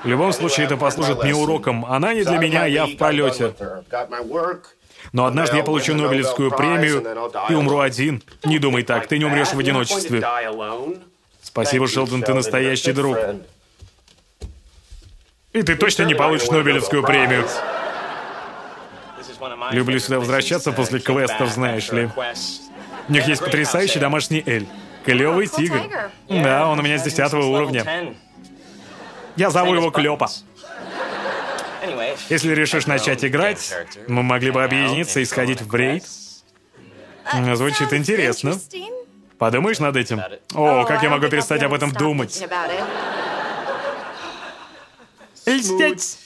В любом случае, это послужит мне уроком. Она не для меня, я в полете. Но однажды я получу Нобелевскую премию и умру один. Не думай так, ты не умрешь в одиночестве. Спасибо, Шелдон, ты настоящий друг. И ты точно не получишь Нобелевскую премию. Люблю сюда возвращаться после квестов, знаешь ли. У них есть потрясающий домашний эль. Клёвый тигр. Да, он у меня с 10 уровня. Я зову его Клёпа. Если решишь начать играть, мы могли бы объединиться и сходить в рейд. Звучит интересно. Подумаешь над этим? О, как я могу перестать об этом думать? Льстец!